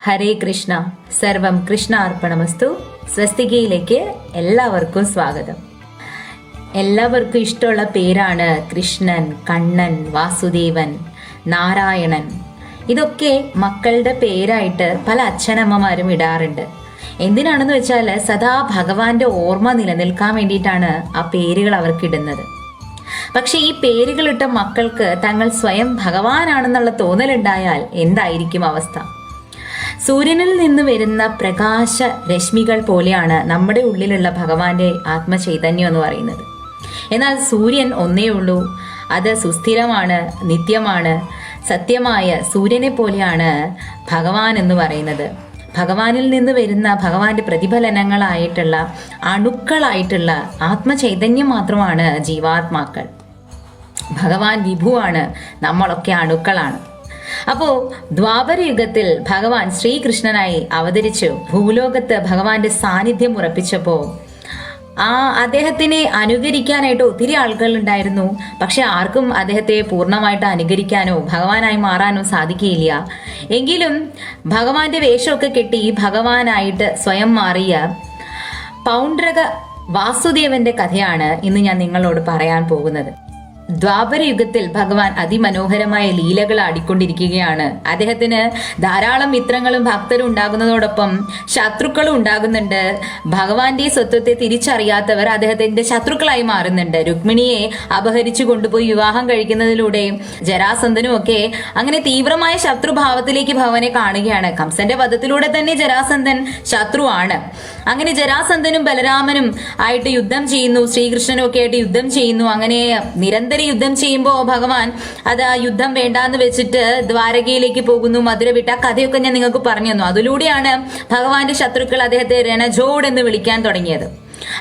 ഹരേ കൃഷ്ണ. സർവം കൃഷ്ണ അർപ്പണമസ്തു. സ്വസ്തികയിലേക്ക് എല്ലാവർക്കും സ്വാഗതം. എല്ലാവർക്കും ഇഷ്ടമുള്ള പേരാണ് കൃഷ്ണൻ, കണ്ണൻ, വാസുദേവൻ, നാരായണൻ. ഇതൊക്കെ മക്കളുടെ പേരായിട്ട് പല അച്ഛനമ്മമാരും ഇടാറുണ്ട്. എന്തിനാണെന്ന് വെച്ചാൽ സദാ ഭഗവാന്റെ ഓർമ്മ നിലനിൽക്കാൻ വേണ്ടിയിട്ടാണ് ആ പേരുകൾ അവർക്കിടുന്നത്. പക്ഷെ ഈ പേരുകളിട്ട മക്കൾക്ക് തങ്ങൾ സ്വയം ഭഗവാനാണെന്നുള്ള തോന്നലുണ്ടായാൽ എന്തായിരിക്കും അവസ്ഥ? സൂര്യനിൽ നിന്ന് വരുന്ന പ്രകാശ രശ്മികൾ പോലെയാണ് നമ്മുടെ ഉള്ളിലുള്ള ഭഗവാന്റെ ആത്മചൈതന്യം എന്ന് പറയുന്നത്. എന്നാൽ സൂര്യൻ ഒന്നേ ഉള്ളൂ, അത് സുസ്ഥിരമാണ്, നിത്യമാണ്. സത്യമായ സൂര്യനെ പോലെയാണ് ഭഗവാൻ എന്ന് പറയുന്നത്. ഭഗവാനിൽ നിന്ന് വരുന്ന ഭഗവാന്റെ പ്രതിഫലനങ്ങളായിട്ടുള്ള അണുക്കളായിട്ടുള്ള ആത്മചൈതന്യം മാത്രമാണ് ജീവാത്മാക്കൾ. ഭഗവാൻ വിഭുവാണ്, നമ്മളൊക്കെ അണുക്കളാണ്. അപ്പോ ദ്വാപരയുഗത്തിൽ ഭഗവാൻ ശ്രീകൃഷ്ണനായി അവതരിച്ചു ഭൂലോകത്ത് ഭഗവാന്റെ സാന്നിധ്യം ഉറപ്പിച്ചപ്പോ അദ്ദേഹത്തിനെ അനുകരിക്കാനായിട്ട് ഒത്തിരി ആളുകൾ ഉണ്ടായിരുന്നു. പക്ഷെ ആർക്കും അദ്ദേഹത്തെ പൂർണ്ണമായിട്ട് അനുകരിക്കാനോ ഭഗവാനായി മാറാനോ സാധിക്കുകയില്ല. എങ്കിലും ഭഗവാന്റെ വേഷമൊക്കെ കെട്ടി ഭഗവാനായിട്ട് സ്വയം മാറിയ പൗണ്ഡ്രക വാസുദേവന്റെ കഥയാണ് ഇന്ന് ഞാൻ നിങ്ങളോട് പറയാൻ പോകുന്നത്. ദ്വാപരയുഗത്തിൽ ഭഗവാൻ അതിമനോഹരമായ ലീലകൾ ആടിക്കൊണ്ടിരിക്കുകയാണ്. അദ്ദേഹത്തിന് ധാരാളം മിത്രങ്ങളും ഭക്തരും ഉണ്ടാകുന്നതോടൊപ്പം ശത്രുക്കളും ഉണ്ടാകുന്നുണ്ട്. ഭഗവാന്റെ സ്വത്വത്തെ തിരിച്ചറിയാത്തവർ അദ്ദേഹത്തിന്റെ ശത്രുക്കളായി മാറുന്നുണ്ട്. രുക്മിണിയെ അപഹരിച്ചു കൊണ്ടുപോയി വിവാഹം കഴിക്കുന്നതിലൂടെ ജരാസന്ധനും ഒക്കെ അങ്ങനെ തീവ്രമായ ശത്രുഭാവത്തിലേക്ക് ഭഗവാനെ കാണുകയാണ്. കംസന്റെ വധത്തിലൂടെ തന്നെ ജരാസന്ധൻ ശത്രുവാണ്. അങ്ങനെ ജരാസന്ധനും ബലരാമനും ആയിട്ട് യുദ്ധം ചെയ്യുന്നു, ശ്രീകൃഷ്ണനും ഒക്കെ ആയിട്ട് യുദ്ധം ചെയ്യുന്നു. അങ്ങനെ നിരന്തരം യുദ്ധം ചെയ്യുമ്പോൾ ഭഗവാൻ അത് ആ യുദ്ധം വേണ്ടാന്ന് വെച്ചിട്ട് ദ്വാരകയിലേക്ക് പോകുന്നു, മധുര വിട്ട കഥയൊക്കെ ഞാൻ നിങ്ങൾക്ക് പറഞ്ഞു തന്നു. അതിലൂടെയാണ് ഭഗവാന്റെ ശത്രുക്കൾ അദ്ദേഹത്തെ രണജോഡ് എന്ന് വിളിക്കാൻ തുടങ്ങിയത്.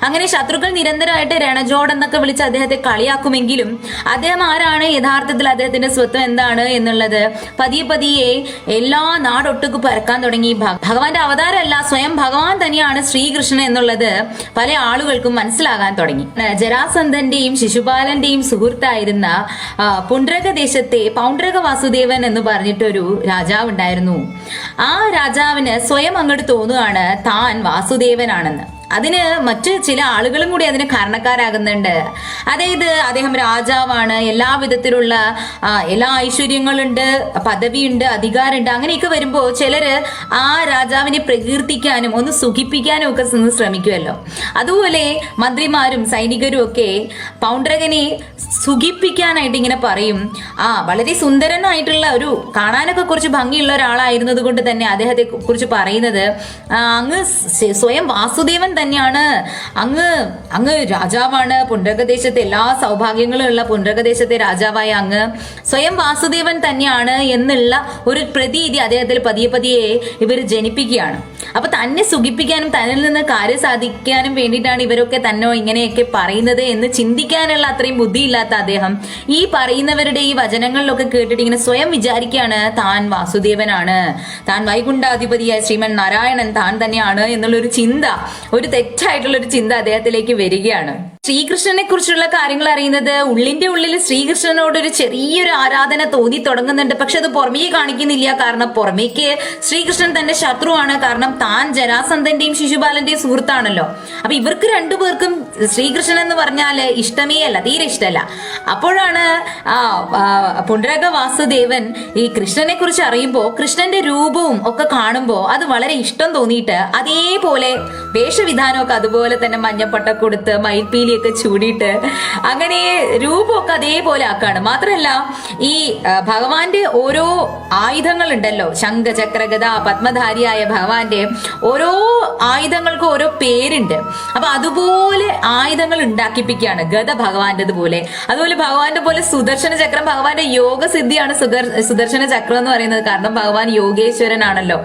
അങ്ങനെ ശത്രുക്കൾ നിരന്തരമായിട്ട് രണജോഡ് എന്നൊക്കെ വിളിച്ച് അദ്ദേഹത്തെ കളിയാക്കുമെങ്കിലും അദ്ദേഹം ആരാണ്, യഥാർത്ഥത്തിൽ അദ്ദേഹത്തിന്റെ സ്വത്വം എന്താണ് എന്നുള്ളത് പതിയെ പതിയെ എല്ലാ നാടൊട്ടുക്ക് പരക്കാൻ തുടങ്ങി. ഭഗവാന്റെ അവതാരമല്ല, സ്വയം ഭഗവാൻ തന്നെയാണ് ശ്രീകൃഷ്ണൻ എന്നുള്ളത് പല ആളുകൾക്കും മനസ്സിലാകാൻ തുടങ്ങി. ജരാസന്ധന്റെയും ശിശുപാലന്റെയും സുഹൃത്തായിരുന്ന പുണ്ഡ്രക ദേശത്തെ പൗണ്ഡ്രക വാസുദേവൻ എന്ന് പറഞ്ഞിട്ടൊരു രാജാവ് ഉണ്ടായിരുന്നു. ആ രാജാവിന് സ്വയം അങ്ങോട്ട് തോന്നുകയാണ് താൻ വാസുദേവനാണെന്ന്. അതിന് മറ്റ് ചില ആളുകളും കൂടി അതിന് കാരണക്കാരാകുന്നുണ്ട്. അതായത് അദ്ദേഹം രാജാവാണ്, എല്ലാ വിധത്തിലുള്ള എല്ലാ ഐശ്വര്യങ്ങളുണ്ട്, പദവിയുണ്ട്, അധികാരമുണ്ട്. അങ്ങനെയൊക്കെ വരുമ്പോ ചിലര് ആ രാജാവിനെ പ്രകീർത്തിക്കാനും ഒന്ന് സുഖിപ്പിക്കാനും ഒക്കെ ശ്രമിക്കുമല്ലോ. അതുപോലെ മന്ത്രിമാരും സൈനികരും ഒക്കെ പൗണ്ഡ്രകനെ സുഖിപ്പിക്കാനായിട്ട് ഇങ്ങനെ പറയും. വളരെ സുന്ദരനായിട്ടുള്ള ഒരു കാണാനൊക്കെ കുറച്ച് ഭംഗിയുള്ള ഒരാളായിരുന്നത് കൊണ്ട് തന്നെ അദ്ദേഹത്തെ കുറിച്ച് പറയുന്നത് അങ്ങ് സ്വയം വാസുദേവൻ തന്നെയാണ്, അങ്ങ് രാജാവാണ്, പുണ്ഡ്രകദേശത്തെ എല്ലാ സൗഭാഗ്യങ്ങളും ഉള്ള പുണ്ഡ്രകദേശത്തെ രാജാവായ അങ്ങ് സ്വയം വാസുദേവൻ തന്നെയാണ് എന്നുള്ള ഒരു പ്രതീതി അദ്ദേഹത്തിൽ പതിയെ പതിയെ ഇവർ ജനിപ്പിക്കുകയാണ്. അപ്പൊ തന്നെ സുഖിപ്പിക്കാനും തന്നിൽ നിന്ന് കാര്യം സാധിക്കാനും വേണ്ടിയിട്ടാണ് ഇവരൊക്കെ തന്നെ ഇങ്ങനെയൊക്കെ പറയുന്നത് എന്ന് ചിന്തിക്കാനുള്ള അത്രയും ബുദ്ധിയില്ലാത്ത അദ്ദേഹം ഈ പറയുന്നവരുടെ ഈ വചനങ്ങളിലൊക്കെ കേട്ടിട്ട് ഇങ്ങനെ സ്വയം വിചാരിക്കുകയാണ് താൻ വാസുദേവനാണ്, താൻ വൈകുണ്ഠാധിപതിയായ ശ്രീമൻ നാരായണൻ താൻ തന്നെയാണ് എന്നുള്ളൊരു ചിന്ത, ഒരു തെറ്റായിട്ടുള്ളൊരു ചിന്ത അദ്ദേഹത്തിലേക്ക് വരികയാണ്. ശ്രീകൃഷ്ണനെ കുറിച്ചുള്ള കാര്യങ്ങൾ അറിയുന്നത് ഉള്ളിന്റെ ഉള്ളിൽ ശ്രീകൃഷ്ണനോട് ഒരു ചെറിയൊരു ആരാധന തോന്നി തുടങ്ങുന്നുണ്ട്. പക്ഷെ അത് പുറമേക്ക് കാണിക്കുന്നില്ല. കാരണം പുറമേക്ക് ശ്രീകൃഷ്ണൻ തന്റെ ശത്രുവാണ്. കാരണം താൻ ജരാസന്ധന്റെയും ശിശുപാലന്റെയും സുഹൃത്താണല്ലോ. അപ്പൊ ഇവർക്ക് രണ്ടുപേർക്കും ശ്രീകൃഷ്ണൻ എന്ന് പറഞ്ഞാല് ഇഷ്ടമേ അല്ല, തീരെ ഇഷ്ടമല്ല. അപ്പോഴാണ് പുണ്ഡ്രക വാസുദേവൻ ഈ കൃഷ്ണനെ കുറിച്ച് അറിയുമ്പോ കൃഷ്ണന്റെ രൂപവും ഒക്കെ കാണുമ്പോ അത് വളരെ ഇഷ്ടം തോന്നിയിട്ട് അതേപോലെ വേഷവിധാനമൊക്കെ അതുപോലെ തന്നെ മഞ്ഞപ്പട്ട കൊടുത്ത് മയിൽപ്പീലിയൊക്കെ ചൂടിയിട്ട് അങ്ങനെ രൂപമൊക്കെ അതേപോലെ ആക്കാണ്. മാത്രമല്ല ഈ ഭഗവാന്റെ ഓരോ ആയുധങ്ങൾ ഉണ്ടല്ലോ, ശംഖ ചക്ര ഗദ പത്മധാരിയായ ഭഗവാന്റെ ഓരോ ആയുധങ്ങൾക്കും ഓരോ പേരുണ്ട്. അപ്പൊ അതുപോലെ ആയുധങ്ങൾ ഉണ്ടാക്കിപ്പിക്കുകയാണ്. ഗദ ഭഗവാന്റേത് പോലെ, അതുപോലെ ഭഗവാന്റെ പോലെ സുദർശന ചക്രം ഭഗവാന്റെ യോഗസിദ്ധിയാണ് സുദർശന ചക്രം എന്ന് പറയുന്നത്. കാരണം ഭഗവാൻ യോഗേശ്വരനാണല്ലോ.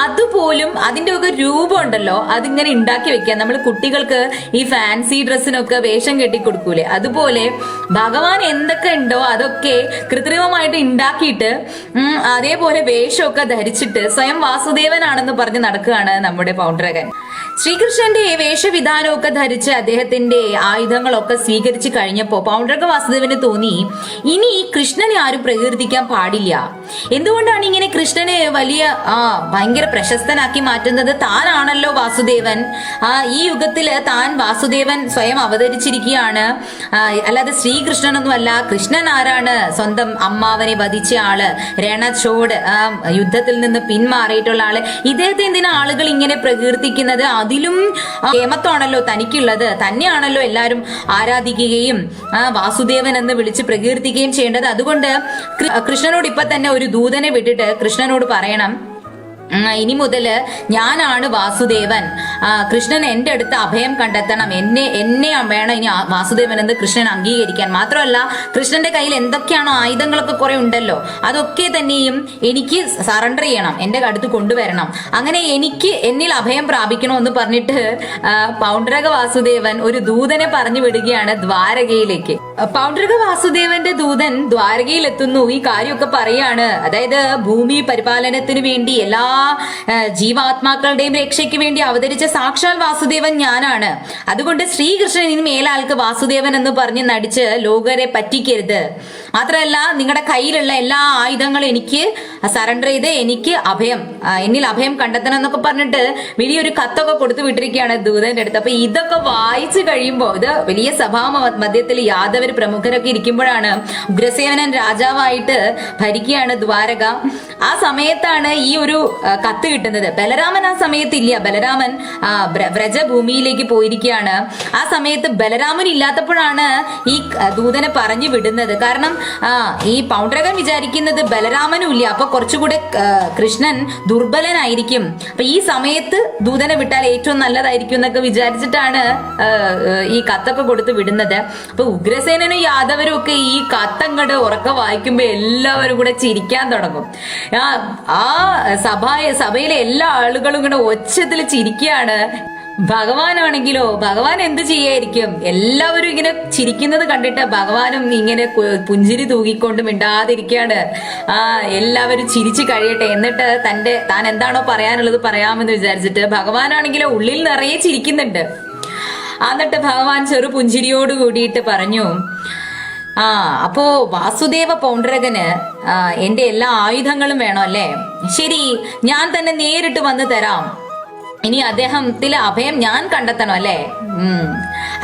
അതുപോലും അതിന്റെ ഒക്കെ രൂപം ഉണ്ടല്ലോ, അതിങ്ങനെ ഉണ്ടാക്കി വെക്കുക. നമ്മൾ കുട്ടികൾക്ക് ഈ ഫാൻസി ഡ്രസ്സിനൊക്കെ വേഷം കെട്ടിക്കൊടുക്കൂലേ, അതുപോലെ ഭഗവാൻ എന്തൊക്കെ ഉണ്ടോ അതൊക്കെ കൃത്രിമമായിട്ട് ഉണ്ടാക്കിയിട്ട് അതേപോലെ വേഷമൊക്കെ ധരിച്ചിട്ട് സ്വയം വാസുദേവനാണെന്ന് പറഞ്ഞ് നടക്കുകയാണ് നമ്മുടെ പൗണ്ഡ്രകൻ. ശ്രീകൃഷ്ണന്റെ വേഷവിധാനമൊക്കെ ധരിച്ച് അദ്ദേഹത്തിന്റെ ആയുധങ്ങളൊക്കെ സ്വീകരിച്ചു കഴിഞ്ഞപ്പോ പൗണ്ഡ്രക വാസുദേവന് തോന്നി, ഇനി കൃഷ്ണനെ ആരും പ്രകീർത്തിക്കാൻ പാടില്ല. എന്തുകൊണ്ടാണ് ഇങ്ങനെ കൃഷ്ണനെ വലിയ ഭയങ്കര പ്രശസ്തനാക്കി മാറ്റുന്നത്? താനാണല്ലോ വാസുദേവൻ. ഈ യുഗത്തില് താൻ വാസുദേവൻ സ്വയം അവതരിച്ചിരിക്കുകയാണ്, അല്ലാതെ ശ്രീകൃഷ്ണനൊന്നുമല്ല. കൃഷ്ണൻ ആരാണ്? സ്വന്തം അമ്മാവനെ വധിച്ച ആള്, രണചോട് യുദ്ധത്തിൽ നിന്ന് പിന്മാറിയിട്ടുള്ള ആള്. ഇദ്ദേഹത്തെ എന്തിനാ ആളുകൾ ഇങ്ങനെ പ്രകീർത്തിക്കുന്നത്? അതിലും കേമത്വമാണല്ലോ തനിക്കുള്ളത്. തന്നെയാണല്ലോ എല്ലാവരും ആരാധിക്കുകയും വാസുദേവൻ എന്ന് വിളിച്ച് പ്രകീർത്തിക്കുകയും ചെയ്യേണ്ടത്. അതുകൊണ്ട് കൃഷ്ണനോട് ഇപ്പൊ തന്നെ ഒരു ദൂതനെ വിട്ടിട്ട് കൃഷ്ണനോട് പറയണം, ഇനി മുതല് ഞാനാണ് വാസുദേവൻ. കൃഷ്ണൻ എന്റെ അടുത്ത് അഭയം കണ്ടെത്തണം. എന്നെ വേണം ഇനി വാസുദേവൻ എന്ന് കൃഷ്ണൻ അംഗീകരിക്കാൻ. മാത്രമല്ല കൃഷ്ണന്റെ കയ്യിൽ എന്തൊക്കെയാണോ ആയുധങ്ങളൊക്കെ കുറെ ഉണ്ടല്ലോ, അതൊക്കെ തന്നെയും എനിക്ക് സറണ്ടർ ചെയ്യണം, എന്റെ അടുത്ത് കൊണ്ടുവരണം. അങ്ങനെ എന്നിൽ അഭയം പ്രാപിക്കണമെന്ന് പറഞ്ഞിട്ട് പൗണ്ഡ്രക വാസുദേവൻ ഒരു ദൂതനെ പറഞ്ഞു വിടുകയാണ് ദ്വാരകയിലേക്ക്. പൗണ്ഡ്രക വാസുദേവന്റെ ദൂതൻ ദ്വാരകയിൽ എത്തുന്നു. ഈ കാര്യമൊക്കെ പറയാണ്. അതായത് ഭൂമി പരിപാലനത്തിന് വേണ്ടി എല്ലാ ജീവാത്മാക്കളുടെയും രക്ഷയ്ക്ക് വേണ്ടി അവതരിച്ച സാക്ഷാൽ വാസുദേവൻ ഞാനാണ്. അതുകൊണ്ട് ശ്രീകൃഷ്ണൻ ഇനി മേലാൾക്ക് വാസുദേവൻ എന്ന് പറഞ്ഞ് നടിച്ച് ലോകരെ പറ്റിക്കരുത്. മാത്രമല്ല നിങ്ങളുടെ കയ്യിലുള്ള എല്ലാ ആയുധങ്ങളും എനിക്ക് സറണ്ടർ ചെയ്ത് എനിക്ക് എന്നിൽ അഭയം കണ്ടെത്തണം എന്നൊക്കെ പറഞ്ഞിട്ട് വലിയൊരു കത്തൊക്കെ കൊടുത്തു വിട്ടിരിക്കുകയാണ് ദൂതന്റെ അടുത്ത്. അപ്പൊ ഇതൊക്കെ വായിച്ചു കഴിയുമ്പോൾ, ഇത് വലിയ സഭാ മധ്യത്തിൽ യാദവർ പ്രമുഖരൊക്കെ ഇരിക്കുമ്പോഴാണ് ഉഗ്രസേനൻ രാജാവായിട്ട് ഭരിക്കുകയാണ് ദ്വാരക. ആ സമയത്താണ് ഈ ഒരു കത്ത് കിട്ടുന്നത്. ബലരാമൻ ആ സമയത്ത് ഇല്ല. ബലരാമൻ വ്രജഭൂമിയിലേക്ക് പോയിരിക്കുകയാണ്. ആ സമയത്ത് ബലരാമൻ ഇല്ലാത്തപ്പോഴാണ് ഈ ദൂതനെ പറഞ്ഞു വിടുന്നത്. കാരണം ഈ പൗണ്ഡ്രകൻ വിചാരിക്കുന്നത് ബലരാമനും ഇല്ല, അപ്പൊ കുറച്ചുകൂടെ കൃഷ്ണൻ ദുർബലനായിരിക്കും. അപ്പൊ ഈ സമയത്ത് ദൂതനെ വിട്ടാൽ ഏറ്റവും നല്ലതായിരിക്കും എന്നൊക്കെ വിചാരിച്ചിട്ടാണ് ഈ കത്തൊക്കെ കൊടുത്ത് വിടുന്നത്. അപ്പൊ ഉഗ്രസേനനും യാദവരും ഒക്കെ ഈ കത്തങ്ങട് ഉറക്കം വായിക്കുമ്പോ എല്ലാവരും കൂടെ ചിരിക്കാൻ തുടങ്ങും. ആ സഭയിലെ എല്ലാ ആളുകളും ഇങ്ങനെ ഒച്ചത്തിൽ ചിരിക്കുകയാണ്. ഭഗവാനാണെങ്കിലോ, ഭഗവാൻ എന്ത് ചെയ്യായിരിക്കും? എല്ലാവരും ഇങ്ങനെ ചിരിക്കുന്നത് കണ്ടിട്ട് ഭഗവാനും ഇങ്ങനെ പുഞ്ചിരി തൂകിക്കൊണ്ട് മിണ്ടാതിരിക്കുകയാണ്. എല്ലാവരും ചിരിച്ചു കഴിയട്ടെ, എന്നിട്ട് താൻ എന്താണോ പറയാനുള്ളത് പറയാമെന്ന് വിചാരിച്ചിട്ട് ഭഗവാനാണെങ്കിലോ ഉള്ളിൽ നിറയെ ചിരിക്കുന്നുണ്ട്. എന്നിട്ട് ഭഗവാൻ ചെറു പുഞ്ചിരിയോട് കൂടിയിട്ട് പറഞ്ഞു, അപ്പോ വാസുദേവ പൗണ്ഡ്രകന് എന്റെ എല്ലാ ആയുധങ്ങളും വേണം അല്ലേ? ശരി, ഞാൻ തന്നെ നേരിട്ട് വന്ന് തരാം. ഇനി അദ്ദേഹത്തിലെ അഭയം ഞാൻ കണ്ടെത്തണം അല്ലേ?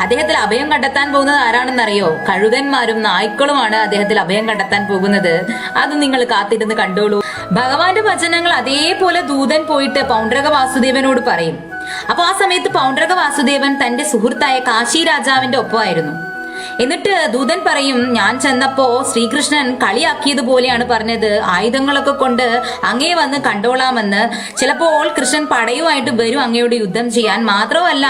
അദ്ദേഹത്തിൽ അഭയം കണ്ടെത്താൻ പോകുന്നത് ആരാണെന്നറിയോ? കഴുകന്മാരും നായ്ക്കളുമാണ് അദ്ദേഹത്തിൽ അഭയം കണ്ടെത്താൻ പോകുന്നത്. അത് നിങ്ങൾ കാത്തിരുന്ന് കണ്ടോളൂ. ഭഗവാന്റെ വചനങ്ങൾ അതേപോലെ ദൂതൻ പോയിട്ട് പൗണ്ഡ്രക വാസുദേവനോട് പറയും. അപ്പൊ ആ സമയത്ത് പൗണ്ഡ്രക വാസുദേവൻ തന്റെ സുഹൃത്തായ കാശി രാജാവിന്റെ ഒപ്പമായിരുന്നു. എന്നിട്ട് ദൂതൻ പറയും, ഞാൻ ചെന്നപ്പോ ശ്രീകൃഷ്ണൻ കളിയാക്കിയതുപോലെയാണ് പറഞ്ഞത്, ആയുധങ്ങളൊക്കെ കൊണ്ട് അങ്ങേ വന്ന് കണ്ടോളാമെന്ന്. ചിലപ്പോൾ കൃഷ്ണൻ പടയുമായിട്ട് വരും അങ്ങയോട് യുദ്ധം ചെയ്യാൻ. മാത്രമല്ല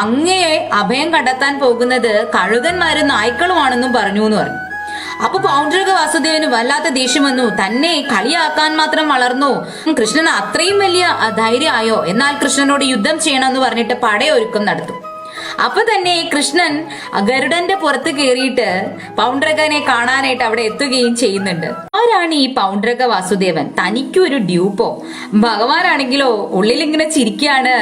അങ്ങയെ അഭയം കണ്ടെത്താൻ പോകുന്നത് കഴുകന്മാരും നായ്ക്കളുമാണെന്നും പറഞ്ഞു എന്ന് പറഞ്ഞു. അപ്പൊ പൗണ്ഡ്രക വാസുദേവന് വല്ലാത്ത ദേഷ്യം വന്നു. തന്നെ കളിയാക്കാൻ മാത്രം വളർന്നു കൃഷ്ണന് അത്രയും വലിയ ധൈര്യമായോ? എന്നാൽ കൃഷ്ണനോട് യുദ്ധം ചെയ്യണമെന്ന് പറഞ്ഞിട്ട് പടയൊരുക്കം നടത്തും. അപ്പൊ തന്നെ കൃഷ്ണൻ ഗരുഡന്റെ പുറത്ത് കയറിയിട്ട് പൗണ്ഡ്രകനെ കാണാനായിട്ട് അവിടെ എത്തുകയും ചെയ്യുന്നുണ്ട്. ആരാണ് ഈ പൗണ്ഡ്രക വാസുദേവൻ? തനിക്കൊരു ഡ്യൂപ്പോ? ഭഗവാനാണെങ്കിലോ ഉള്ളിലിങ്ങനെ ചിരിക്കുകയാണ്.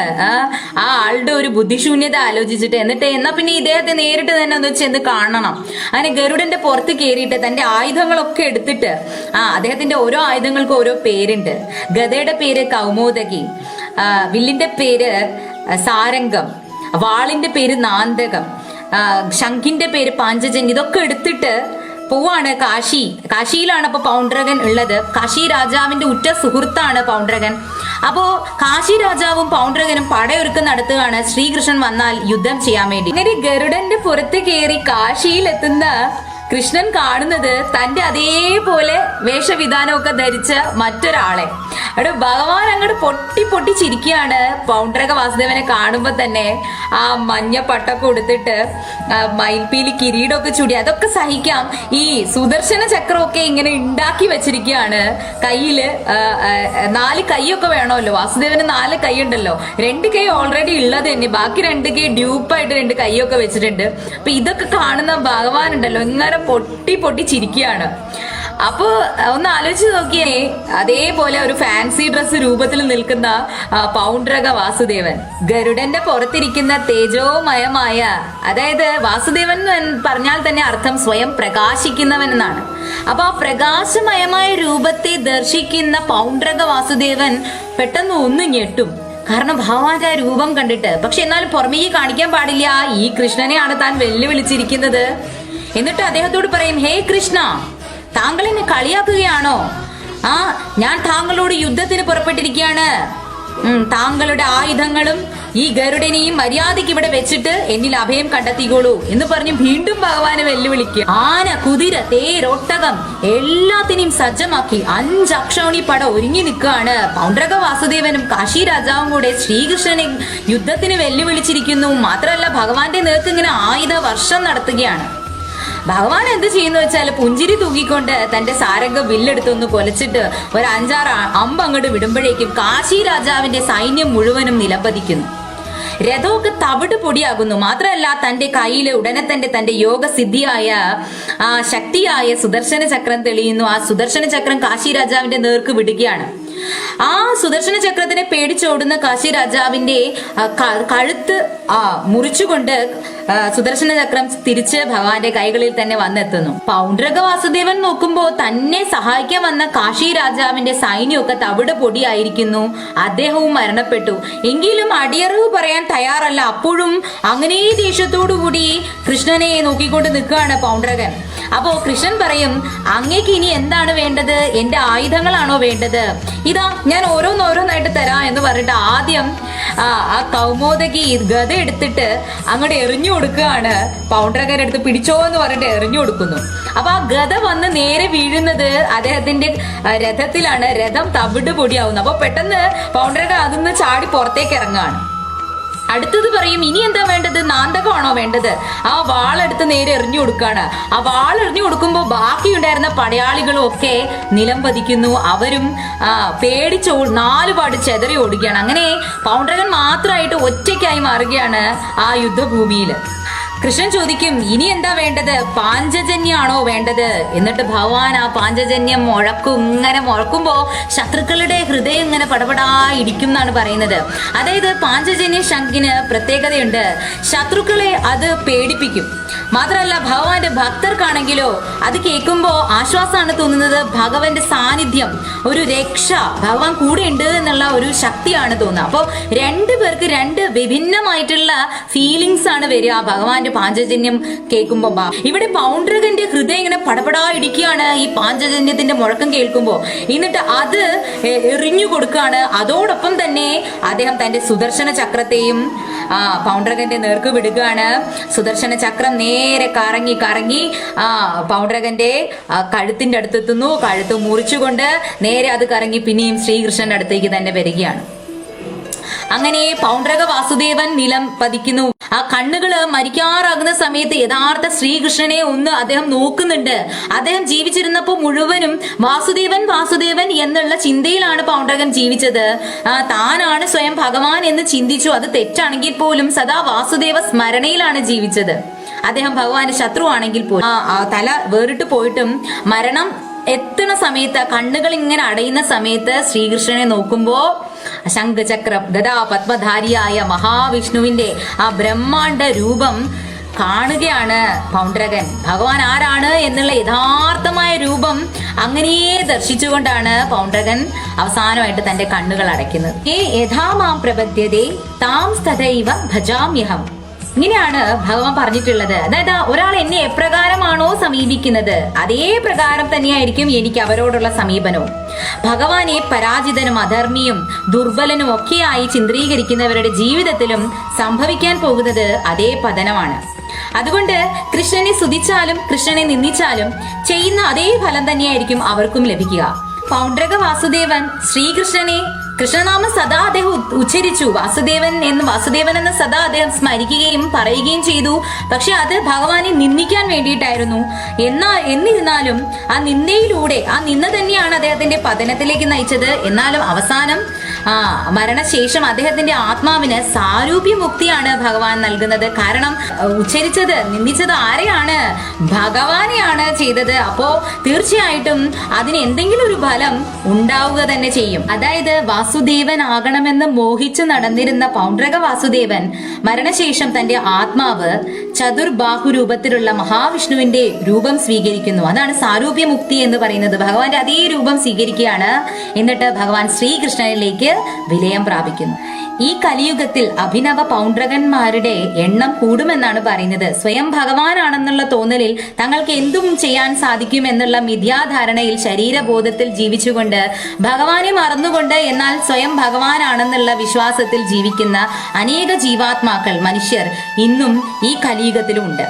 ആ ആളുടെ ഒരു ബുദ്ധിശൂന്യത ആലോചിച്ചിട്ട്. എന്നിട്ട് എന്നാ പിന്നെ ഇദ്ദേഹത്തെ നേരിട്ട് തന്നെ ഒന്ന് ചെന്ന് കാണണം. അങ്ങനെ ഗരുഡന്റെ പുറത്ത് കയറിയിട്ട് തന്റെ ആയുധങ്ങളൊക്കെ എടുത്തിട്ട്, അദ്ദേഹത്തിന്റെ ഓരോ ആയുധങ്ങൾക്കും ഓരോ പേരുണ്ട്. ഗദയുടെ പേര് കൗമോദകി, വില്ലിന്റെ പേര് സാരംഗം, വാളിന്റെ പേര് നാന്തകം, ശംഖിന്റെ പേര് പാഞ്ചജന്യം. ഇതൊക്കെ എടുത്തിട്ട് പോവാണ് കാശിയിലാണ് അപ്പൊ പൗണ്ഡ്രകൻ ഉള്ളത്. കാശി രാജാവിന്റെ ഉറ്റ സുഹൃത്താണ് പൗണ്ഡ്രകൻ. അപ്പോ കാശി രാജാവും പൗണ്ഡ്രകനും പടയൊരുക്കം നടത്തുകയാണ് ശ്രീകൃഷ്ണൻ വന്നാൽ യുദ്ധം ചെയ്യാൻ വേണ്ടി. അങ്ങനെ ഗരുഡന്റെ പുറത്ത് കയറി കാശിയിൽ എത്തുന്ന കൃഷ്ണൻ കാണുന്നത് തന്റെ അതേപോലെ വേഷവിധാനമൊക്കെ ധരിച്ച മറ്റൊരാളെ. അവിടെ ഭഗവാൻ അങ്ങോട്ട് പൊട്ടി ചിരിക്കുകയാണ്. പൗണ്ഡ്രക വാസുദേവനെ കാണുമ്പോ തന്നെ ആ മഞ്ഞ പട്ടൊക്കെ കൊടുത്തിട്ട് മയിൽപ്പീലി കിരീടമൊക്കെ ചൂടി, അതൊക്കെ സഹിക്കാം. ഈ സുദർശന ചക്രമൊക്കെ ഇങ്ങനെ ഉണ്ടാക്കി വെച്ചിരിക്കുകയാണ്. കയ്യില് 4 കൈയൊക്കെ വേണമല്ലോ. വാസുദേവന് 4 കൈ ഉണ്ടല്ലോ. 2 കൈ ഓൾറെഡി ഉള്ളത് തന്നെ, ബാക്കി 2 കൈ ഡ്യൂപ്പായിട്ട് 2 കൈയൊക്കെ വെച്ചിട്ടുണ്ട്. അപ്പൊ ഇതൊക്കെ കാണുന്ന ഭഗവാൻ ഉണ്ടല്ലോ ഇങ്ങനെ പൊട്ടി ചിരിക്കുകയാണ്. അപ്പൊ ഒന്ന് ആലോചിച്ച് നോക്കിയേ, അതേപോലെ ഒരു ഫാൻസി ഡ്രസ് രൂപത്തിൽ നിൽക്കുന്ന പൗണ്ഡ്രക വാസുദേവൻ, ഗരുഡന്റെ പുറത്തിരിക്കുന്ന തേജോമയമായ, അതായത് വാസുദേവൻ പറഞ്ഞാൽ തന്നെ അർത്ഥം സ്വയം പ്രകാശിക്കുന്നവൻ എന്നാണ്. അപ്പൊ ആ പ്രകാശമയമായ രൂപത്തെ ദർശിക്കുന്ന പൗണ്ഡ്രക വാസുദേവൻ പെട്ടെന്ന് ഒന്ന് ഞെട്ടും. കാരണം ഭഗവാന്റെ ആ രൂപം കണ്ടിട്ട്. പക്ഷെ എന്നാലും പുറമേക്ക് കാണിക്കാൻ പാടില്ല, ഈ കൃഷ്ണനെയാണ് താൻ വെല്ലുവിളിച്ചിരിക്കുന്നത്. എന്നിട്ട് അദ്ദേഹത്തോട് പറയും, ഹേ കൃഷ്ണ, താങ്കൾ എന്നെ കളിയാക്കുകയാണോ? ഞാൻ താങ്കളോട് യുദ്ധത്തിന് പുറപ്പെട്ടിരിക്കുകയാണ്. താങ്കളുടെ ആയുധങ്ങളും ഈ ഗരുഡനെയും മര്യാദയ്ക്ക് ഇവിടെ വെച്ചിട്ട് എന്നിൽ അഭയം കണ്ടെത്തിക്കോളൂ എന്ന് പറഞ്ഞ് വീണ്ടും ഭഗവാനെ വെല്ലുവിളിക്കുക. ആന, കുതിര, തേരൊട്ടകം എല്ലാത്തിനെയും സജ്ജമാക്കി 5 അക്ഷൗണി പട ഒരുങ്ങി നിൽക്കുകയാണ്. പൗണ്ഡ്രക വാസുദേവനും കാശി രാജാവും കൂടെ ശ്രീകൃഷ്ണനെ യുദ്ധത്തിന് വെല്ലുവിളിച്ചിരിക്കുന്നു. മാത്രമല്ല ഭഗവാന്റെ നേർക്ക് ഇങ്ങനെ ആയുധ വർഷം നടത്തുകയാണ്. ഭഗവാൻ എന്ത് ചെയ്യുന്നു വെച്ചാൽ പുഞ്ചിരി തൂക്കിക്കൊണ്ട് തന്റെ സാരംഗ വില്ലെടുത്തൊന്ന് കൊലച്ചിട്ട് ഒരു 5-6 അമ്പ് അങ്ങോട്ട് വിടുമ്പോഴേക്കും കാശി രാജാവിന്റെ സൈന്യം മുഴുവനും നിലംപതിക്കുന്നു. രഥമൊക്കെ തവിട് പൊടിയാകുന്നു. മാത്രമല്ല തന്റെ കയ്യിൽ ഉടനെ തന്നെ തന്റെ യോഗസിദ്ധിയായ ശക്തിയായ സുദർശന ചക്രം തെളിയുന്നു. ആ സുദർശന ചക്രം കാശി രാജാവിന്റെ നേർക്ക് വിടുകയാണ്. ആ സുദർശന ചക്രത്തിനെ പേടിച്ചോടുന്ന കാശി രാജാവിന്റെ കഴുത്ത് മുറിച്ചുകൊണ്ട് സുദർശന ചക്രം തിരിച്ച് ഭഗവാന്റെ കൈകളിൽ തന്നെ വന്നെത്തുന്നു. പൗണ്ഡ്രക വാസുദേവൻ നോക്കുമ്പോ തന്നെ സഹായിക്കാൻ വന്ന കാശി രാജാവിന്റെ സൈന്യമൊക്കെ തവിട് പൊടിയായിരിക്കുന്നു. അദ്ദേഹവും മരണപ്പെട്ടു. എങ്കിലും അടിയറവ് പറയാൻ തയ്യാറല്ല. അപ്പോഴും അങ്ങനെ ദേഷ്യത്തോടുകൂടി കൃഷ്ണനെ നോക്കിക്കൊണ്ട് നിൽക്കുകയാണ് പൗണ്ഡ്രകൻ. അപ്പോ കൃഷ്ണൻ പറയും, അങ്ങേക്ക് ഇനി എന്താണ് വേണ്ടത്? എന്റെ ആയുധങ്ങളാണോ വേണ്ടത്? ഇതാ ഞാൻ ഓരോന്നോരോന്നായിട്ട് തരാം എന്ന് പറഞ്ഞിട്ട് ആദ്യം ആ കൗമോദകി ഗദ എടുത്തിട്ട് അങ്ങോട്ട് എറിഞ്ഞു കൊടുക്കുകയാണ്. പൗണ്ഡ്രകൻ എടുത്ത് പിടിച്ചോ എന്ന് പറഞ്ഞിട്ട് എറിഞ്ഞു കൊടുക്കുന്നു. അപ്പൊ ആ ഗദ വന്ന് നേരെ വീഴുന്നത് അദ്ദേഹത്തിന്റെ രഥത്തിലാണ്. രഥം തവിട് പൊടിയാവുന്നു. അപ്പൊ പെട്ടെന്ന് പൗണ്ഡ്രകൻ അതിന്ന് ചാടി പുറത്തേക്ക് ഇറങ്ങുകയാണ്. അടുത്തത് പറയും, ഇനി എന്താ വേണ്ടത്? നാന്തകമാണോ വേണ്ടത്? ആ വാളെടുത്ത് നേരെ എറിഞ്ഞു കൊടുക്കാണ്. ആ വാളെറിഞ്ഞു കൊടുക്കുമ്പോ ബാക്കിയുണ്ടായിരുന്ന പടയാളികളും ഒക്കെ നിലം പതിക്കുന്നു. അവരും പേടിച്ച് 4 പാട് ചെതറി ഓടുകയാണ്. അങ്ങനെ പൗണ്ഡ്രകൻ മാത്രമായിട്ട് ഒറ്റയ്ക്കായി മാറുകയാണ് ആ യുദ്ധഭൂമിയിൽ. കൃഷ്ണൻ ചോദിക്കും, ഇനി എന്താ വേണ്ടത്? പാഞ്ചജന്യാണോ വേണ്ടത്? എന്നിട്ട് ഭഗവാൻ ആ പാഞ്ചജന്യം ഇങ്ങനെ മുഴക്കുമ്പോ ശത്രുക്കളുടെ ഹൃദയം ഇങ്ങനെ പടപടാ ഇടിക്കും എന്നാണ് പറയുന്നത്. അതായത് പാഞ്ചജന്യ ശംഖിന് പ്രത്യേകതയുണ്ട്. ശത്രുക്കളെ അത് പേടിപ്പിക്കും. മാത്രമല്ല ഭഗവാന്റെ ഭക്തർക്കാണെങ്കിലോ അത് കേൾക്കുമ്പോ ആശ്വാസമാണ് തോന്നുന്നത്. ഭഗവാന്റെ സാന്നിധ്യം, ഒരു രക്ഷ, ഭഗവാൻ കൂടെ ഉണ്ട് എന്നുള്ള ഒരു ശക്തിയാണ് തോന്നുന്നത്. അപ്പൊ 2 പേർക്ക് 2 വിഭിന്നമായിട്ടുള്ള ഫീലിങ്സ് ആണ് വരിക ഭഗവാന്റെ പാഞ്ചജന്യം കേൾക്കുമ്പോ. ഇവിടെ പൗണ്ഡ്രകന്റെ ഹൃദയം ഇങ്ങനെ പടപടാ ഇടിക്കുകയാണ് ഈ പാഞ്ചജന്യത്തിന്റെ മുഴക്കം കേൾക്കുമ്പോ. എന്നിട്ട് അത് എറിഞ്ഞു കൊടുക്കുകയാണ്. അതോടൊപ്പം തന്നെ അദ്ദേഹം തന്റെ സുദർശന ചക്രത്തെയും പൗണ്ഡ്രകന്റെ നേർക്ക് വിടുകയാണ്. സുദർശന ചക്രം നേരെ കറങ്ങി പൗണ്ഡ്രകന്റെ കഴുത്തിന്റെ അടുത്തെത്തുന്നു. കഴുത്ത് മുറിച്ചുകൊണ്ട് നേരെ അത് കറങ്ങി പിന്നെയും ശ്രീകൃഷ്ണന്റെ അടുത്തേക്ക് തന്നെ വരികയാണ്. അങ്ങനെ പൗണ്ഡ്രക വാസുദേവൻ നിലം പതിക്കുന്നു. ആ കണ്ണുകള് മരിക്കാറാകുന്ന സമയത്ത് യഥാർത്ഥ ശ്രീകൃഷ്ണനെ ഒന്ന് അദ്ദേഹം നോക്കുന്നുണ്ട്. അദ്ദേഹം ജീവിച്ചിരുന്നപ്പോ മുഴുവനും വാസുദേവൻ എന്നുള്ള ചിന്തയിലാണ് പൗണ്ഡ്രകൻ ജീവിച്ചത്. താനാണ് സ്വയം ഭഗവാൻ എന്ന് ചിന്തിച്ചു. അത് തെറ്റാണെങ്കിൽ പോലും സദാ വാസുദേവ സ്മരണയിലാണ് ജീവിച്ചത്. അദ്ദേഹം ഭഗവാന്റെ ശത്രു ആണെങ്കിൽ പോലും തല വേറിട്ട് പോയിട്ടും മരണം എത്തുന്ന സമയത്ത്, കണ്ണുകൾ ഇങ്ങനെ അടയുന്ന സമയത്ത് ശ്രീകൃഷ്ണനെ നോക്കുമ്പോ ശംഖചക്ര ഗദാ പത്മധാരിയായ മഹാവിഷ്ണുവിന്റെ ആ ബ്രഹ്മാണ്ഡ രൂപം കാണുകയാണ് പൗണ്ഡ്രകൻ. ഭഗവാൻ ആരാണ് എന്നുള്ള യഥാർത്ഥമായ രൂപം അങ്ങനെ ദർശിച്ചുകൊണ്ടാണ് പൗണ്ഡ്രകൻ അവസാനമായിട്ട് തന്റെ കണ്ണുകൾ അടയ്ക്കുന്നത്. യഥാമാം പ്രപദ്യതേ താം തഥൈവ ഭജാമ്യഹം. ഇങ്ങനെയാണ് ഭഗവാൻ പറഞ്ഞിട്ടുള്ളത്. അതായത് ഒരാൾ എന്നെ എപ്രകാരമാണോ സമീപിക്കുന്നത് അതേ പ്രകാരം തന്നെയായിരിക്കും എനിക്ക് അവരോടുള്ള സമീപനവും. ഭഗവാനെ പരാജിതനും അധർമ്മിയും ദുർബലനും ഒക്കെയായി ചിത്രീകരിക്കുന്നവരുടെ ജീവിതത്തിലും സംഭവിക്കാൻ പോകുന്നത് അതേ പതനമാണ്. അതുകൊണ്ട് കൃഷ്ണനെ സ്തുതിച്ചാലും കൃഷ്ണനെ നിന്ദിച്ചാലും ചെയ്യുന്ന അതേ ഫലം തന്നെയായിരിക്കും അവർക്കും ലഭിക്കുക. പൗണ്ഡ്രക വാസുദേവൻ ശ്രീകൃഷ്ണനെ കൃഷ്ണനാമം സദാ അദ്ദേഹം ഉച്ചരിച്ചു. വാസുദേവൻ എന്ന സദാ അദ്ദേഹം സ്മരിക്കുകയും പറയുകയും ചെയ്തു. പക്ഷെ അത് ഭഗവാനെ നിന്ദിക്കാൻ വേണ്ടിയിട്ടായിരുന്നു. എന്നിരുന്നാലും ആ നിന്ദയിലൂടെ, ആ നിന്ന തന്നെയാണ് അദ്ദേഹത്തിന്റെ പതനത്തിലേക്ക് നയിച്ചത്. എന്നാലും അവസാനം മരണശേഷം അദ്ദേഹത്തിന്റെ ആത്മാവിന് സാരൂപ്യമുക്തിയാണ് ഭഗവാൻ നൽകുന്നത്. കാരണം ഉച്ചരിച്ചത് നിന്ദിച്ചത് ആരെയാണ്? ഭഗവാനെയാണ് ചെയ്തത്. അപ്പോ തീർച്ചയായിട്ടും അതിന് എന്തെങ്കിലും ഒരു ഫലം ഉണ്ടാവുക തന്നെ ചെയ്യും. അതായത് വാസുദേവൻ ആകണമെന്ന് മോഹിച്ചു നടന്നിരുന്ന പൗണ്ഡ്രക വാസുദേവൻ മരണശേഷം തന്റെ ആത്മാവ് ചതുർബാഹു രൂപത്തിലുള്ള മഹാവിഷ്ണുവിന്റെ രൂപം സ്വീകരിക്കുന്നു. അതാണ് സാരൂപ്യമുക്തി എന്ന് പറയുന്നത്. ഭഗവാന്റെ അതേ രൂപം സ്വീകരിക്കുകയാണ്. എന്നിട്ട് ഭഗവാൻ ശ്രീകൃഷ്ണനിലേക്ക് വിലയം പ്രാപിക്കുന്നു. ഈ കലിയുഗത്തിൽ അഭിനവ പൗണ്ഡ്രകന്മാരുടെ എണ്ണം കൂടുമെന്നാണ് പറയുന്നത്. സ്വയം ഭഗവാനാണെന്നുള്ള തോന്നലിൽ തങ്ങൾക്ക് എന്തും ചെയ്യാൻ സാധിക്കും എന്നുള്ള മിഥ്യാധാരണയിൽ ശരീരബോധത്തിൽ ജീവിച്ചുകൊണ്ട് ഭഗവാനെ മറന്നുകൊണ്ട് എന്നാൽ സ്വയം ഭഗവാനാണെന്നുള്ള വിശ്വാസത്തിൽ ജീവിക്കുന്ന അനേക ജീവാത്മാക്കൾ മനുഷ്യർ ഇന്നും ഈ കലിയുഗത്തിലും ഉണ്ട്.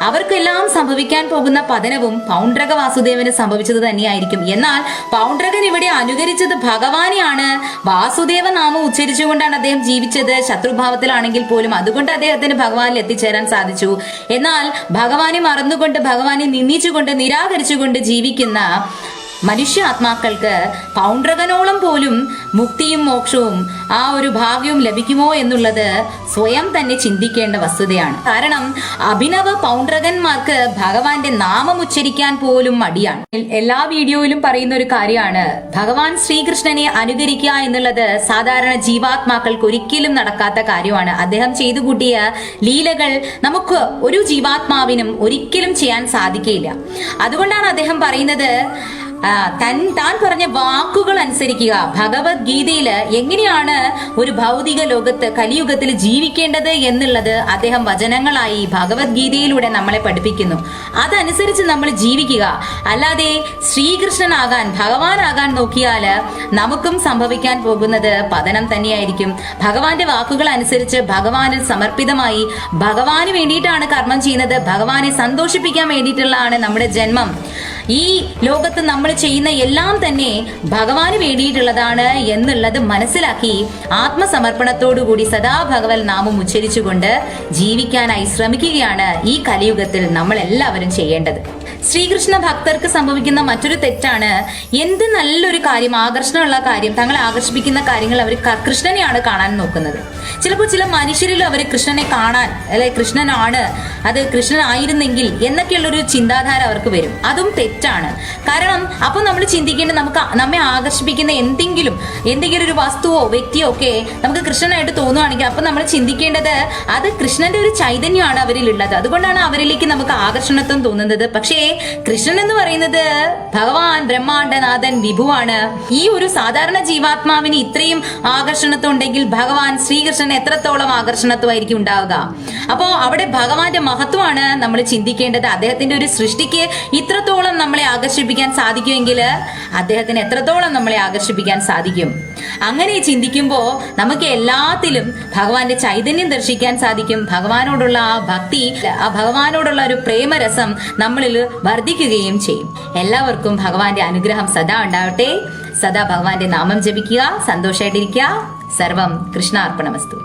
അവർക്കെല്ലാം സംഭവിക്കാൻ പോകുന്ന പതനവും പൗണ്ഡ്രക വാസുദേവന് സംഭവിച്ചത് തന്നെയായിരിക്കും. എന്നാൽ പൗണ്ഡ്രകൻ ഇവിടെ അനുകരിച്ചത് ഭഗവാനെയാണ്. വാസുദേവ നാമം ഉച്ചരിച്ചുകൊണ്ടാണ് അദ്ദേഹം ജീവിച്ചത്, ശത്രുഭാവത്തിലാണെങ്കിൽ പോലും. അതുകൊണ്ട് അദ്ദേഹത്തിന് ഭഗവാനിൽ എത്തിച്ചേരാൻ സാധിച്ചു. എന്നാൽ ഭഗവാനെ മറന്നുകൊണ്ട് ഭഗവാനെ നിന്ദിച്ചുകൊണ്ട് നിരാകരിച്ചുകൊണ്ട് ജീവിക്കുന്ന മനുഷ്യ ആത്മാക്കൾക്ക് പൗണ്ഡ്രകനോളം പോലും മുക്തിയും മോക്ഷവും ആ ഒരു ഭാഗ്യവും ലഭിക്കുമോ എന്നുള്ളത് സ്വയം തന്നെ ചിന്തിക്കേണ്ട വസ്തുതയാണ്. കാരണം അഭിനവ പൗണ്ഡ്രകന്മാർക്ക് ഭഗവാന്റെ നാമം ഉച്ചരിക്കാൻ പോലും മടിയാണ്. എല്ലാ വീഡിയോയിലും പറയുന്ന ഒരു കാര്യമാണ്, ഭഗവാൻ ശ്രീകൃഷ്ണനെ അനുകരിക്കുക എന്നുള്ളത് സാധാരണ ജീവാത്മാക്കൾക്ക് ഒരിക്കലും നടക്കാത്ത കാര്യമാണ്. അദ്ദേഹം ചെയ്തു കൂട്ടിയ ലീലകൾ നമുക്ക് ഒരു ജീവാത്മാവിനും ഒരിക്കലും ചെയ്യാൻ സാധിക്കില്ല. അതുകൊണ്ടാണ് അദ്ദേഹം പറയുന്നത്, താൻ പറഞ്ഞ വാക്കുകൾ അനുസരിക്കുക. ഭഗവത്ഗീതയില് എങ്ങനെയാണ് ഒരു ഭൗതിക ലോകത്ത് കലിയുഗത്തിൽ ജീവിക്കേണ്ടത് എന്നുള്ളത് അദ്ദേഹം വചനങ്ങളായി ഭഗവത്ഗീതയിലൂടെ നമ്മളെ പഠിപ്പിക്കുന്നു. അതനുസരിച്ച് നമ്മൾ ജീവിക്കുക. അല്ലാതെ ശ്രീകൃഷ്ണനാകാൻ ഭഗവാനാകാൻ നോക്കിയാല് നമുക്കും സംഭവിക്കാൻ പോകുന്നത് പതനം തന്നെയായിരിക്കും. ഭഗവാന്റെ വാക്കുകൾ അനുസരിച്ച് ഭഗവാനിൽ സമർപ്പിതമായി ഭഗവാന് വേണ്ടിയിട്ടാണ് കർമ്മം ചെയ്യുന്നത്. ഭഗവാനെ സന്തോഷിപ്പിക്കാൻ വേണ്ടിയിട്ടുള്ളതാണ് നമ്മുടെ ജന്മം. ഈ ലോകത്ത് നമ്മൾ ചെയ്യുന്ന എല്ലാം തന്നെ ഭഗവാന് വേണ്ടിയിട്ടുള്ളതാണ് എന്നുള്ളത് മനസ്സിലാക്കി ആത്മസമർപ്പണത്തോടുകൂടി സദാ ഭഗവത് നാമം ഉച്ചരിച്ചുകൊണ്ട് ജീവിക്കാനായി ശ്രമിക്കുകയാണ് ഈ കലിയുഗത്തിൽ നമ്മൾ എല്ലാവരും ചെയ്യേണ്ടത്. ശ്രീകൃഷ്ണ ഭക്തർക്ക് സംഭവിക്കുന്ന മറ്റൊരു തെറ്റാണ്, എന്ത് നല്ലൊരു കാര്യം, ആകർഷണമുള്ള കാര്യം, തങ്ങളെ ആകർഷിപ്പിക്കുന്ന കാര്യങ്ങൾ അവർ കൃഷ്ണനെയാണ് കാണാൻ നോക്കുന്നത്. ചിലപ്പോൾ ചില മനുഷ്യരിലും അവർ കൃഷ്ണനെ കാണാൻ, അല്ലെ കൃഷ്ണനാണ്, അത് കൃഷ്ണനായിരുന്നെങ്കിൽ എന്നൊക്കെയുള്ളൊരു ചിന്താധാര അവർക്ക് വരും. അതും തെറ്റാണ്. കാരണം അപ്പൊ നമ്മൾ ചിന്തിക്കേണ്ടത്, നമുക്ക് നമ്മെ ആകർഷിപ്പിക്കുന്ന എന്തെങ്കിലും ഒരു വസ്തുവോ വ്യക്തിയോ ഒക്കെ നമുക്ക് കൃഷ്ണനായിട്ട് തോന്നുകയാണെങ്കിൽ അപ്പൊ നമ്മൾ ചിന്തിക്കേണ്ടത് അത് കൃഷ്ണന്റെ ഒരു ചൈതന്യമാണ് അവരിലുള്ളത്. അതുകൊണ്ടാണ് അവരിലേക്ക് നമുക്ക് ആകർഷണത്വം തോന്നുന്നത്. പക്ഷേ കൃഷ്ണൻ എന്ന് പറയുന്നത് ഭഗവാൻ ബ്രഹ്മാണ്ഡനാഥൻ വിഭുവാണ്. ഈ ഒരു സാധാരണ ജീവാത്മാവിന് ഇത്രയും ആകർഷണത്വം ഉണ്ടെങ്കിൽ ഭഗവാൻ ശ്രീകൃഷ്ണൻ എത്രത്തോളം ആകർഷണത്വമായിരിക്കും ഉണ്ടാവുക. അപ്പോ അവിടെ ഭഗവാന്റെ മഹത്വമാണ് നമ്മൾ ചിന്തിക്കേണ്ടത്. അദ്ദേഹത്തിന്റെ ഒരു സൃഷ്ടിക്ക് ഇത്രത്തോളം നമ്മളെ ആകർഷിപ്പിക്കാൻ സാധിക്കുമെങ്കിൽ അദ്ദേഹത്തിന് എത്രത്തോളം നമ്മളെ ആകർഷിപ്പിക്കാൻ സാധിക്കും. അങ്ങനെ ചിന്തിക്കുമ്പോൾ നമുക്ക് എല്ലാത്തിലും ഭഗവാന്റെ ചൈതന്യം ദർശിക്കാൻ സാധിക്കും. ഭഗവാനോടുള്ള ആ ഭക്തി, ആ ഭഗവാനോടുള്ള ഒരു പ്രേമരസം നമ്മളിൽ വർദ്ധിക്കുകയും ചെയ്യും. എല്ലാവർക്കും ഭഗവാന്റെ അനുഗ്രഹം സദാ ഉണ്ടാവട്ടെ. സദാ ഭഗവാന്റെ നാമം ജപിക്കുക, സന്തോഷമായിട്ടിരിക്കുക. സർവം കൃഷ്ണാർപ്പണമസ്തു.